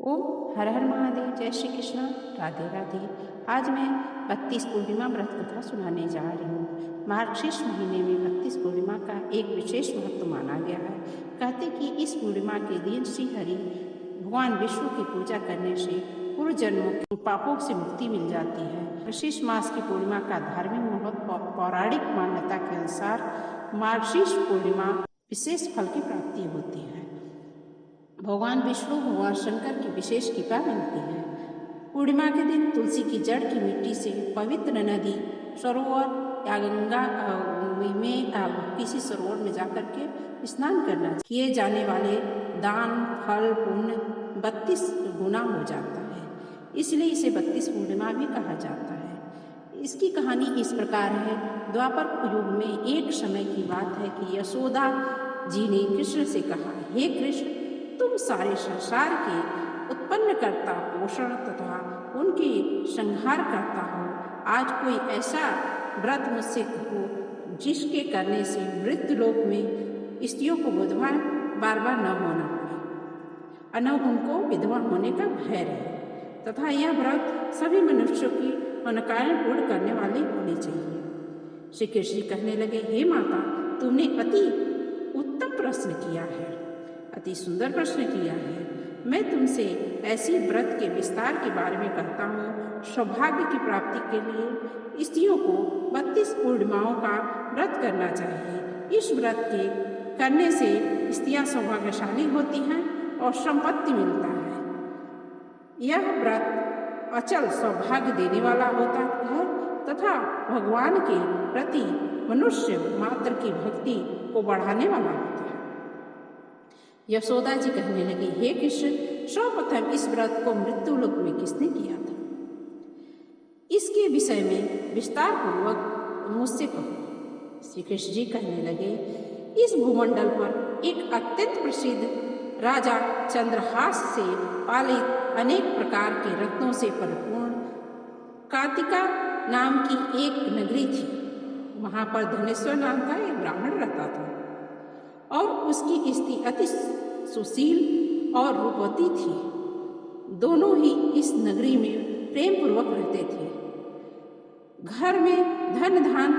ओम हर हर महादेव। जय श्री कृष्ण। राधे राधे। आज मैं 32 पूर्णिमा व्रत कथा सुनाने जा रही हूँ। मार्गशीर्ष महीने में 32 पूर्णिमा का एक विशेष महत्व माना गया है। कहते कि इस पूर्णिमा के दिन श्री हरि भगवान विष्णु की पूजा करने से पूर्व जन्मों के पापों से मुक्ति मिल जाती है। मार्गशीर्ष मास की पूर्णिमा का धार्मिक महत्व और पौराणिक मान्यता के अनुसार मार्गशीर्ष पूर्णिमा विशेष फल की प्राप्ति होती है। भगवान विष्णु भगवान शंकर की विशेष कृपा मिलती है। पूर्णिमा के दिन तुलसी की जड़ की मिट्टी से पवित्र नदी, सरोवर या गंगा में किसी सरोवर में जाकर के स्नान करना चाहिए। किए जाने वाले दान फल पुण्य 32 गुना हो जाता है, इसलिए इसे 32 पूर्णिमा भी कहा जाता है। इसकी कहानी इस प्रकार है। द्वापर युग में एक समय की बात है कि यशोदा जी ने कृष्ण से कहा, हे कृष्ण, तुम सारे संसार के उत्पन्न करता, पोषण तथा उनके संहार करता हो। आज कोई ऐसा व्रत मुझसे कहो जिसके करने से मृत्यु लोक में स्त्रियों को विधवा बार बार न होना पड़े, न उनको विधवा होने का भय रहे, तथा यह व्रत सभी मनुष्यों की मनोकामना पूर्ण करने वाले होने चाहिए। श्री कृष्ण जी कहने लगे, हे माता, तुमने अति उत्तम प्रश्न किया है, अति सुंदर प्रश्न किया है। मैं तुमसे ऐसी व्रत के विस्तार के बारे में कहता हूँ। सौभाग्य की प्राप्ति के लिए स्त्रियों को 32 पूर्णिमाओं का व्रत करना चाहिए। इस व्रत के करने से स्त्रियां सौभाग्यशाली होती हैं और संपत्ति मिलता है। यह व्रत अचल सौभाग्य देने वाला होता है तथा भगवान के प्रति मनुष्य मात्र की भक्ति को बढ़ाने वाला होता है। यशोदा जी कहने लगी, हे कृष्ण, सर्वप्रथम इस व्रत को मृत्यु लोक में किसने किया था? इसके विषय में विस्तार पूर्वक मुझसे कहो। श्री कृष्ण जी कहने लगे, इस भूमंडल पर एक अत्यंत प्रसिद्ध राजा चंद्रहास से पालित अनेक प्रकार के रत्नों से परिपूर्ण कार्तिका नाम की एक नगरी थी। वहां पर धनेश्वर नाम का एक ब्राह्मण रहता था और उसकी स्त्री अति सुशील और रूपवती थी। दोनों ही इस नगरी में प्रेम पूर्वक रहते थे। घर में धन धान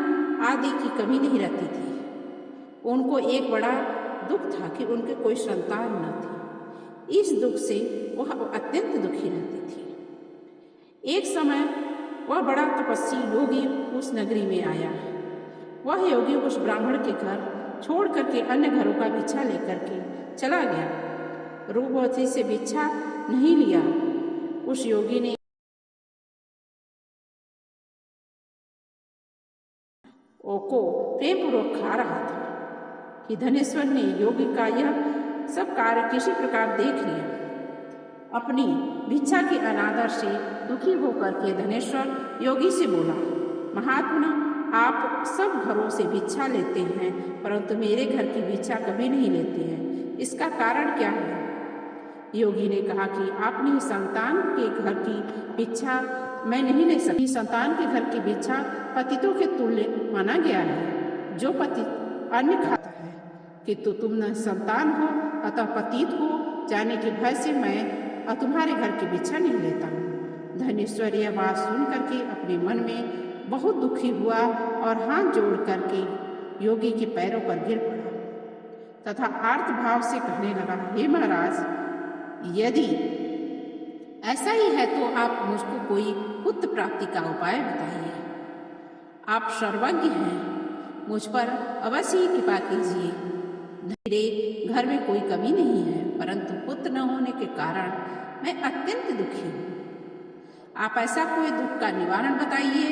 आदि की कमी नहीं रहती थी। उनको एक बड़ा दुख था कि उनके कोई संतान न थी। इस दुख से वह अत्यंत दुखी रहती थी। एक समय वह बड़ा तपस्वी योगी उस नगरी में आया। वह योगी उस ब्राह्मण के घर छोड़ करके अन्य घरों का भिक्षा लेकर के चला गया। रूपवती से भिक्षा नहीं लिया। उस योगी ने को प्रेम पूर्वक खा रहा था कि धनेश्वर ने योगी का यह सब कार्य किसी प्रकार देख लिया। अपनी भिक्षा के अनादर से दुखी होकर के धनेश्वर योगी से बोला, महात्मा, आप सब घरों से भिक्षा लेते हैं परंतु मेरे घर की भिक्षा कभी नहीं लेते हैं, इसका कारण क्या है? योगी ने कहा कि अपनी संतान के घर की भिक्षा मैं नहीं ले सकती। संतान के घर की भिक्षा पतितों के तुल्य माना गया है। जो पति अन्न खाता है किंतु तुम न संतान हो अतः पतित हो जाने के भय से मैं तुम्हारे घर की भिक्षा नहीं लेता हूँ। धनेश्वर यह बात सुन करके अपने मन में बहुत दुखी हुआ और हाथ जोड़ करके योगी के पैरों पर गिर पड़ा तथा आर्त भाव से कहने लगा, हे महाराज, यदि ऐसा ही है तो आप मुझको कोई पुत्र प्राप्ति का उपाय बताइए। आप सर्वज्ञ हैं, मुझ पर अवश्य ही कृपा कीजिए। मेरे घर में कोई कमी नहीं है परंतु पुत्र न होने के कारण मैं अत्यंत दुखी हूँ। आप ऐसा कोई दुख का निवारण बताइए।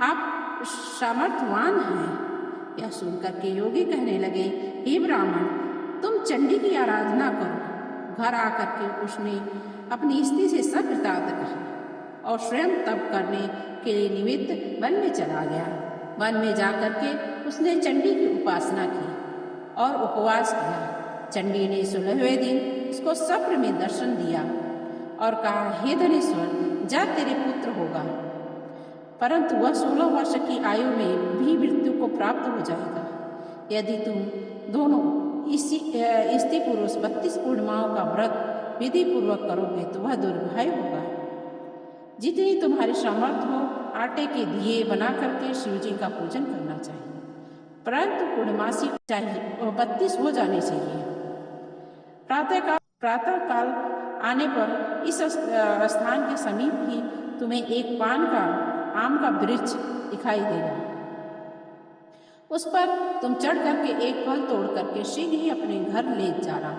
आप सामर्थ्यवान हैं। यह सुनकर के योगी कहने लगे, हे ब्राह्मण, तुम चंडी की आराधना करो। घर आकर के उसने अपनी स्त्री से सब वृत्तांत कहा और स्वयं तप करने के लिए निमित्त वन में चला गया। वन में जाकर के उसने चंडी की उपासना की और उपवास किया। चंडी ने 16वें दिन उसको स्वप्न में दर्शन दिया और कहा, हे धनेश्वर, जा तेरे पुत्र होगा, परंतु वह 16 वर्ष की आयु में भी मृत्यु को प्राप्त हो जाएगा। यदि तुम दोनों स्त्री पुरुष 32 पूर्णिमाओं का व्रत विधि पूर्वक करोगे तो वह दुर्भाग्य होगा। जितनी तुम्हारी सामर्थ्य हो आटे के दिए बना करके शिव जी का पूजन करना चाहिए, परंतु पूर्णमासी चाहिए और 32 हो जाने चाहिए। प्रातः काल आने पर इस स्थान के समीप ही तुम्हें एक पान का आम का वृक्ष दिखाई देगा। उस पर तुम चढ़ करके एक फल तोड़ करके शीघ्र ही अपने घर ले जाना।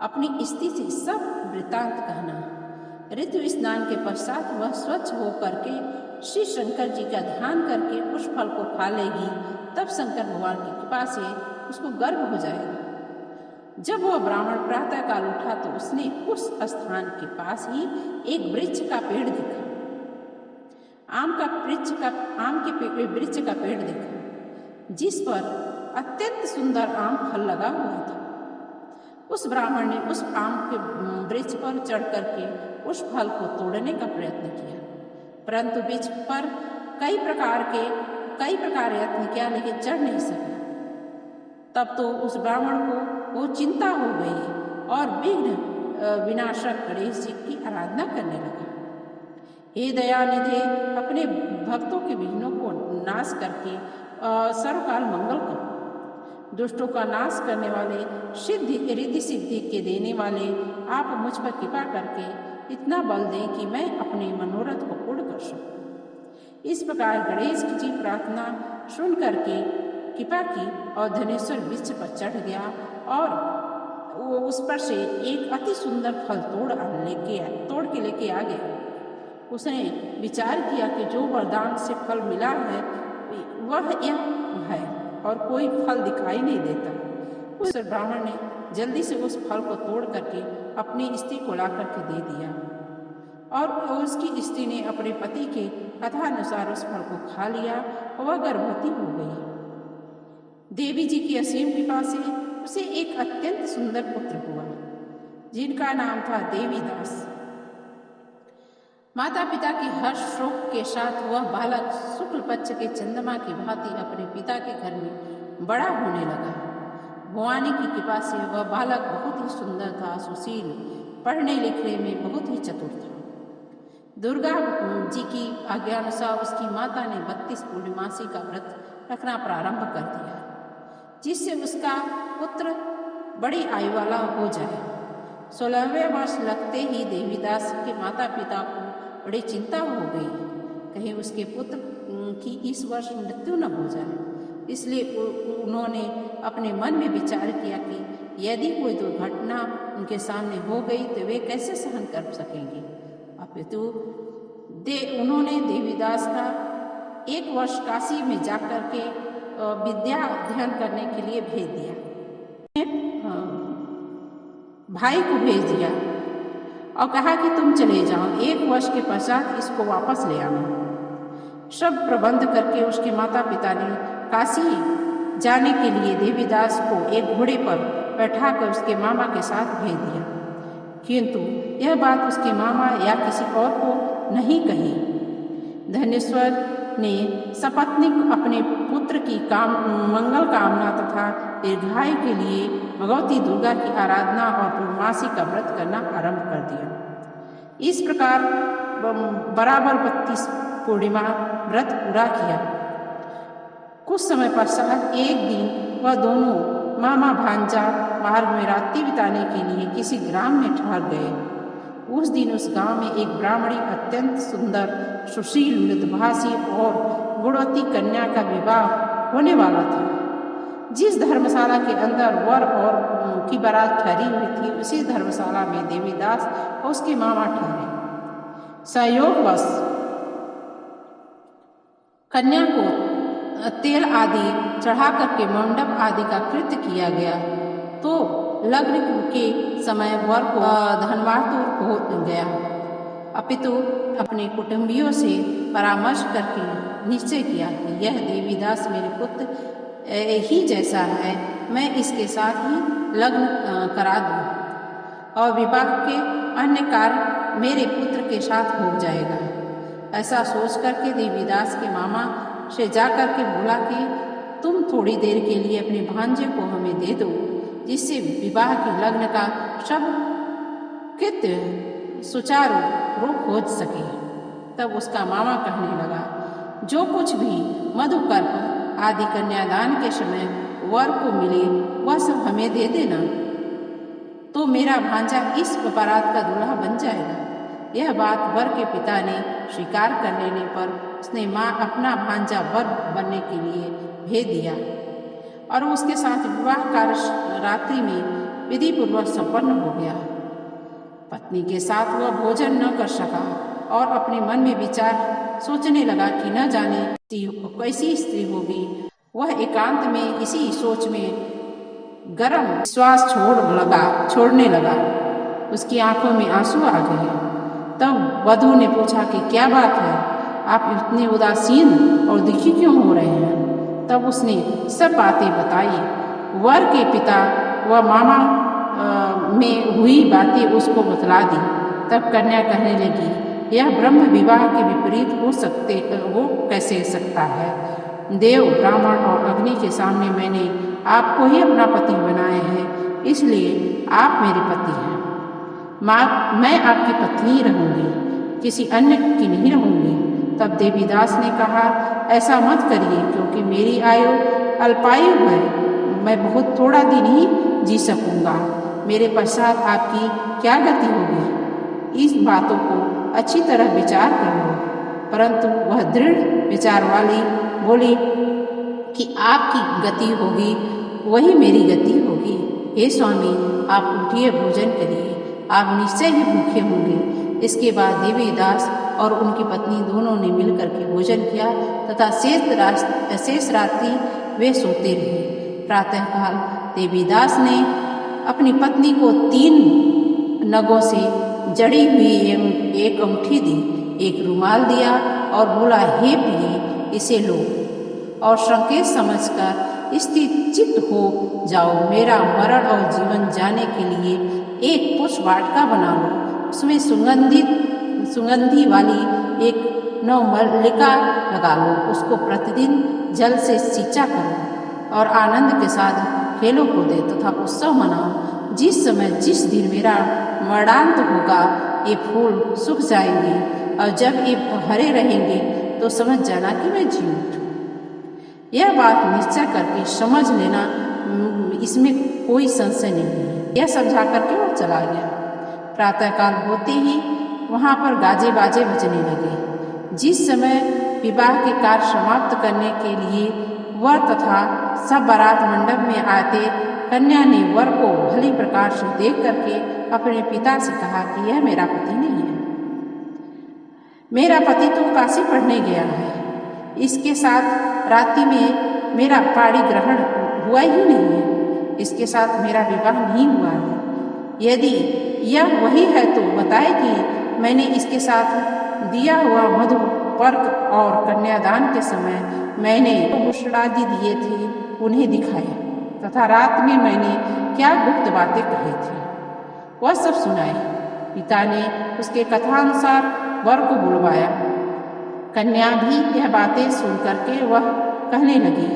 अपनी स्थिति से सब वृत्तांत कहना। ऋतु स्नान के पश्चात वह स्वच्छ हो करके श्री शंकर जी का ध्यान करके उस फल को खा लेगी। तब शंकर भगवान की कृपा से उसको गर्भ हो जाएगा। जब वह ब्राह्मण प्रातः काल उठा तो उसने उस स्थान के पास ही एक वृक्ष का पेड़ देखा। आम के वृक्ष का पेड़ देखा, जिस पर अत्यंत सुंदर आम फल लगा हुआ था। उस ब्राह्मण ने उस आम के वृक्ष पर चढ़ करके उस फल को तोड़ने का प्रयत्न किया, परंतु वृक्ष पर कई प्रकार यत्न किया, लेकिन चढ़ नहीं सका। तब तो उस ब्राह्मण को वो चिंता हो गई और विघ्न विनाशक गणेश जी की आराधना करने लगा। हे दयानिधे, अपने भक्तों के विघ्नों को नाश करके सर्वकाल मंगल करो। दुष्टों का नाश करने वाले, रिद्धि सिद्धि के देने वाले, आप मुझ पर कृपा करके इतना बल दें कि मैं अपने मनोरथ को पूर्ण कर सकूं। इस प्रकार गणेश जी प्रार्थना सुन करके कृपा की और धनेश्वर वृक्ष पर चढ़ गया और वो उस पर से एक अति सुंदर फल तोड़ के लेके आ गया। उसने विचार किया कि जो वरदान से फल मिला है वह यह है और कोई फल दिखाई नहीं देता। उस ब्राह्मण ने जल्दी से उस फल को तोड़ करके अपनी स्त्री को ला करके दे दिया और उसकी स्त्री ने अपने पति के कथानुसार उस फल को खा लिया और वह गर्भवती हो गई। देवी जी की असीम कृपा से उसे एक अत्यंत सुंदर पुत्र हुआ, जिनका नाम था देवीदास। माता पिता के हर्ष शोक के साथ वह बालक शुक्ल पक्ष के चंद्रमा की भांति अपने पिता के घर में बड़ा होने लगा। भवानी की कृपा से वह बालक बहुत ही सुंदर था, सुशील, पढ़ने लिखने में बहुत ही चतुर था। दुर्गा जी की आज्ञानुसार उसकी माता ने 32 पूर्णमासी का व्रत रखना प्रारंभ कर दिया, जिससे उसका पुत्र बड़ी आयु वाला हो जाए। 16वें वर्ष लगते ही देवीदास के माता पिता को बड़ी चिंता हो गई, कहीं उसके पुत्र की इस वर्ष मृत्यु न हो जाए। इसलिए उन्होंने अपने मन में विचार किया कि यदि कोई दुर्घटना उनके सामने हो गई तो वे कैसे सहन कर सकेंगे। अपितु उन्होंने देवीदास का 1 वर्ष काशी में जाकर के विद्या अध्ययन करने के लिए भेज दिया। भाई को भेज दिया और कहा कि तुम चले जाओ, 1 वर्ष के पश्चात इसको वापस ले आना। सब प्रबंध करके उसके माता पिता ने काशी जाने के लिए देवीदास को एक घोड़े पर बैठाकर उसके मामा के साथ भेज दिया, किंतु यह बात उसके मामा या किसी और को नहीं कही। धनेश्वर ने सपत्नीक अपने पुत्र की मंगल कामना तथा दीर्घायु के लिए भगवती दुर्गा की आराधना और पूर्णमासी का व्रत करना आरंभ कर दिया। इस प्रकार बराबर 32 पूर्णिमा व्रत पूरा किया। कुछ समय पश्चात एक दिन वह दोनों मामा भांजा मार्ग में रात्रि बिताने के लिए किसी ग्राम में ठहर गए। उस दिन उस गांव में एक ब्राह्मणी अत्यंत सुंदर, सुशील, मृदुभाषी और गुणवती कन्या का विवाह होने वाला था। जिस धर्मशाला के अंदर वर और की बारात ठहरी हुई थी, उसी धर्मशाला में देवीदास और उसके मामा ठहरे। संयोगवश कन्या को तेल आदि चढ़ा करके मंडप आदि का कृत्य किया गया तो लग्न के समय वर को धनवातुर हो गया। अपितु अपने कुटुंबियों से परामर्श करके निश्चय किया कि यह देवीदास मेरे पुत्र ही जैसा है, मैं इसके साथ ही लग्न करा दूं और विवाह के अन्य कार्य मेरे पुत्र के साथ हो जाएगा। ऐसा सोच करके देवीदास के मामा से जाकर के बोला कि तुम थोड़ी देर के लिए अपने भांजे को हमें दे दो, जिससे विवाह के लग्न का सब कृत्य सुचारू रूप हो सके। तब उसका मामा कहने लगा, जो कुछ भी मधुकर्प आदि कन्यादान के समय वर को मिले वह सब हमें दे देना, तो मेरा भांजा इस बारात का दूल्हा बन जाएगा। यह बात वर के पिता ने स्वीकार कर लेने पर उसने अपना भांजा वर बनने के लिए भेज दिया और उसके साथ विवाह कार्य रात्रि में विधि पूर्वक संपन्न हो गया। पत्नी के साथ वह भोजन न कर सका और अपने मन में विचार सोचने लगा कि न जाने कैसी स्त्री होगी। वह एकांत में इसी सोच में गर्म श्वास छोड़ने लगा। उसकी आंखों में आंसू आ गए। तब वधू ने पूछा कि क्या बात है, आप इतने उदासीन और दुखी क्यों हो रहे हैं। तब उसने सब बातें बताई। वर के पिता व मामा में हुई बातें उसको बतला दी। तब कन्या कहने लगी, यह ब्रह्म विवाह के विपरीत हो कैसे सकता है। देव, ब्राह्मण और अग्नि के सामने मैंने आपको ही अपना पति बनाया है, इसलिए आप मेरे पति हैं। मैं आपकी पत्नी रहूंगी, किसी अन्य की नहीं रहूंगी। तब देवीदास ने कहा, ऐसा मत करिए, क्योंकि मेरी आयु अल्पायु है, मैं बहुत थोड़ा दिन ही जी सकूंगा। मेरे पश्चात आपकी क्या गति होगी। इस बातों को अच्छी तरह विचार कर लो। परंतु वह दृढ़ विचार वाली बोली कि आपकी गति होगी वही मेरी गति होगी। हे स्वामी, आप उठिए, भोजन करिए, आप निश्चय ही भूखे होंगे। इसके बाद देवीदास और उनकी पत्नी दोनों ने मिलकर के भोजन किया तथा शेष रात्रि वे सोते रहे। प्रातःकाल देवीदास ने अपनी पत्नी को 3 नगों से जड़ी हुई एक अंगूठी दी, एक रुमाल दिया और बोला, हे प्रिय, इसे लो और संकेत समझकर स्थिर चित्त हो जाओ। मेरा मरण और जीवन जाने के लिए एक पुष्प वाटिका बना लो, उसमें सुगंधी वाली एक नवमल्लिका लगा लो, उसको प्रतिदिन जल से सींचा करो और आनंद के साथ खेलों को दे तथा उत्सव मनाओ। जिस समय जिस दिन मेरा मरणांत होगा ये फूल सूख जाएंगे और जब ये हरे रहेंगे तो समझ जाना कि मैं जी उठूं। यह बात निश्चय करके समझ लेना, इसमें कोई संशय नहीं है। यह समझा करके वो चला गया। प्रातःकाल होते ही वहाँ पर गाजे बाजे बजने लगे। जिस समय विवाह के कार्य समाप्त करने के लिए वर तथा सब बारात मंडप में आते, कन्या ने वर को भली प्रकार से देख करके अपने पिता से कहा कि यह मेरा पति नहीं है। मेरा पति तो काशी पढ़ने गया है, इसके साथ रात्रि में मेरा पाणी ग्रहण हुआ ही नहीं है, इसके साथ मेरा विवाह नहीं हुआ है। यदि यह वही है तो बताए कि मैंने इसके साथ दिया हुआ मधु पर्क और कन्यादान के समय मैंने भूषणादि दिए थे उन्हें दिखाए तथा रात में मैंने क्या गुप्त बातें कही थी वह सब सुनाए। पिता ने उसके कथानुसार वर को बुलवाया। कन्या भी यह बातें सुन करके वह कहने लगी,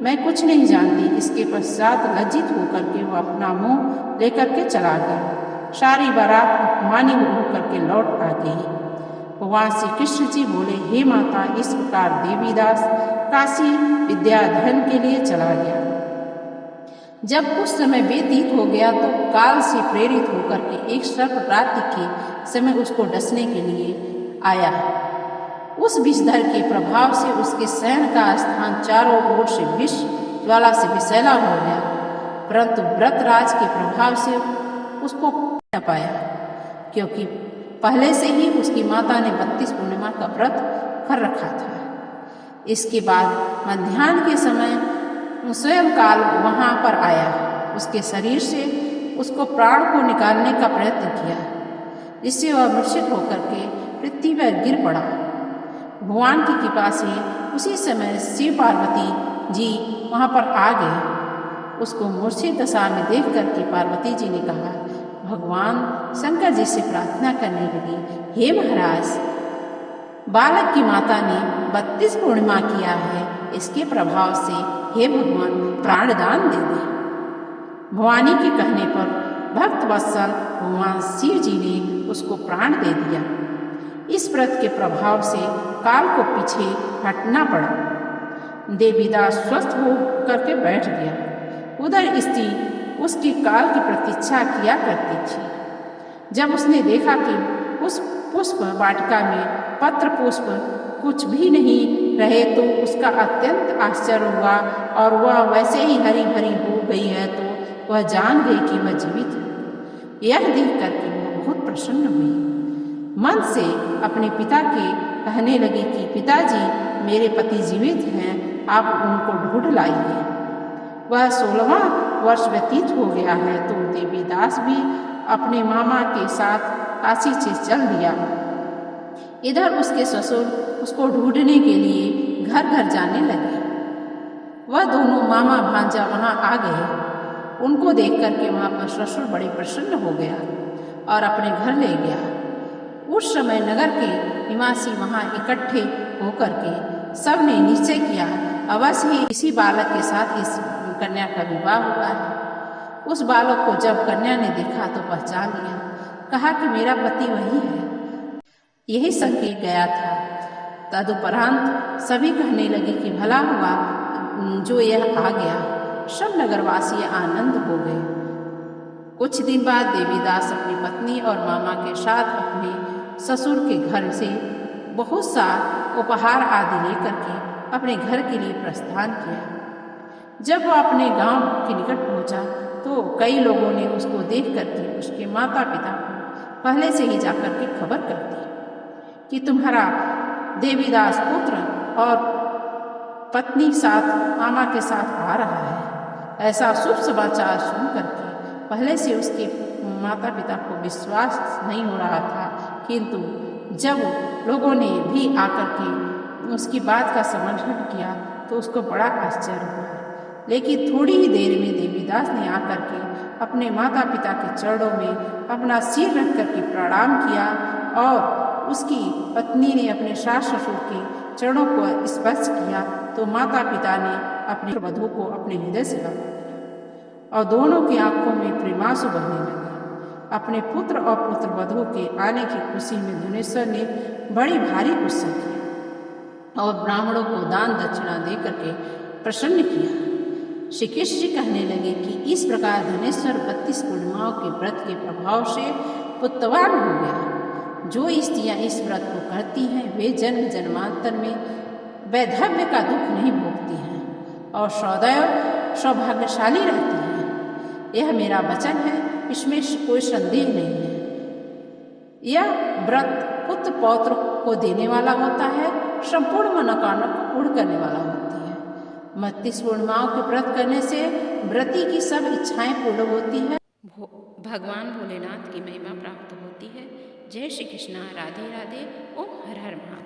मैं कुछ नहीं जानती। इसके पश्चात लज्जित होकर के वह अपना मुंह लेकर के चला गया। सारी बारात अपमानी होकर के लौट आ गई। भगवान श्री कृष्ण जी बोले, हे माता, इस प्रकार देवीदास काशी विद्या अध्ययन के लिए चला गया। जब कुछ समय व्यतीत हो गया तो काल से प्रेरित होकर के एक सर्प रात्रि के समय उसको डसने के लिए आया। उस विषधर के प्रभाव से उसके शयन का स्थान चारों ओर से विष ज्वाला से विषैला हो गया, परंतु व्रतराज के प्रभाव से उसको न पाया, क्योंकि पहले से ही उसकी माता ने 32 पूर्णिमा का व्रत कर रखा था। इसके बाद मध्याह्न के समय स्वयं काल वहाँ पर आया। उसके शरीर से उसको प्राण को निकालने का प्रयत्न किया, जिससे वह मूर्छित होकर के पृथ्वी पर गिर पड़ा। भगवान की कृपा से उसी समय शिव पार्वती जी वहाँ पर आ गए। उसको मूर्छित दशा में देख करके पार्वती जी ने कहा, भगवान शंकर जी से प्रार्थना करने लगी, हे महाराज, बालक की माता ने 32 पूर्णिमा किया है, इसके प्रभाव से हे भगवान प्राणदान दे दे। भवानी के कहने पर भक्त वत्सल भगवान शिव जी ने उसको प्राण दे दिया। इस व्रत के प्रभाव से काल को पीछे हटना पड़ा। देवीदास स्वस्थ हो करके बैठ गया। उधर स्त्री उसकी काल की प्रतीक्षा किया करती थी। जब उसने देखा कि उस पुष्प वाटिका में पत्र पुष्प कुछ भी नहीं रहे तो उसका अत्यंत आश्चर्य हुआ और वह वैसे ही हरी भरी हो गई है तो वह जान गई कि वह जीवित है। यह देख करके वह बहुत प्रसन्न हुई। मन से अपने पिता के कहने लगी कि पिताजी, मेरे पति जीवित हैं, आप उनको ढूंढ लाइए। वह 16वां वर्ष व्यतीत हो गया है तो देवीदास भी अपने मामा के साथ काशी से चल दिया। इधर उसके ससुर उसको ढूंढने के लिए घर घर जाने लगे। वह दोनों मामा भांजा वहां आ गए। उनको देख करके वहां पर ससुर बड़े प्रसन्न हो गया और अपने घर ले गया। उस समय नगर के निवासी वहां इकट्ठे होकर के सब ने निश्चय किया अवश्य ही इसी बालक के साथ इस कन्या का विवाह हुआ है। उस बालक को जब कन्या ने देखा तो पहचान लिया, कहा कि मेरा पति वही है। यही संकेत गया था। तदुपरांत सभी कहने लगे कि भला हुआ जो यह आ गया। सब नगरवासी आनंद हो गए। कुछ दिन बाद देवीदास अपनी पत्नी और मामा के साथ अपने ससुर के घर से बहुत सा उपहार आदि लेकर के अपने घर के लिए प्रस्थान किया। जब वह अपने गांव के निकट पहुंचा तो कई लोगों ने उसको देख करके उसके माता पिता को पहले से ही जाकर के खबर कर दी कि तुम्हारा देवीदास पुत्र और पत्नी साथ मामा के साथ आ रहा है। ऐसा शुभ समाचार सुन करके पहले से उसके माता पिता को विश्वास नहीं हो रहा था, किंतु जब लोगों ने भी आकर के उसकी बात का समर्थन किया तो उसको बड़ा आश्चर्य हुआ। लेकिन थोड़ी ही देर में देवीदास ने आकर के अपने माता पिता के चरणों में अपना सिर रख करके प्रणाम किया और उसकी पत्नी ने अपने सास ससुर के चरणों को स्पर्श किया तो माता पिता ने अपने वधू को अपने हृदय से लगा और दोनों की आंखों में प्रेमांसु बहने लगे। अपने पुत्र और पुत्र वधू के आने की खुशी में धनेश्वर ने बड़ी भारी उत्सव किया और ब्राह्मणों को दान दक्षिणा देकर के प्रसन्न किया। श्री कृष्ण जी कहने लगे कि इस प्रकार धनेश्वर 32 पूर्णिमाओं के व्रत के प्रभाव से पुत्रवान हो गया। जो स्त्रियां इस व्रत को करती हैं वे जन्म जन्मांतर में वैधव्य का दुख नहीं भोगती हैं और सदैव सौभाग्यशाली रहती हैं। यह मेरा वचन है, इसमें कोई संदेह नहीं है। यह व्रत पुत्र पौत्र को देने वाला होता है, संपूर्ण मनोकामना को पूर्ण करने वाला होती है। 32 पूर्णिमाओं के व्रत करने से व्रती की सब इच्छाएं पूर्ण होती है। भगवान भोलेनाथ की महिमा प्राप्त होती है। जय श्री कृष्णा। राधे राधे। ओम हर हर महादेव।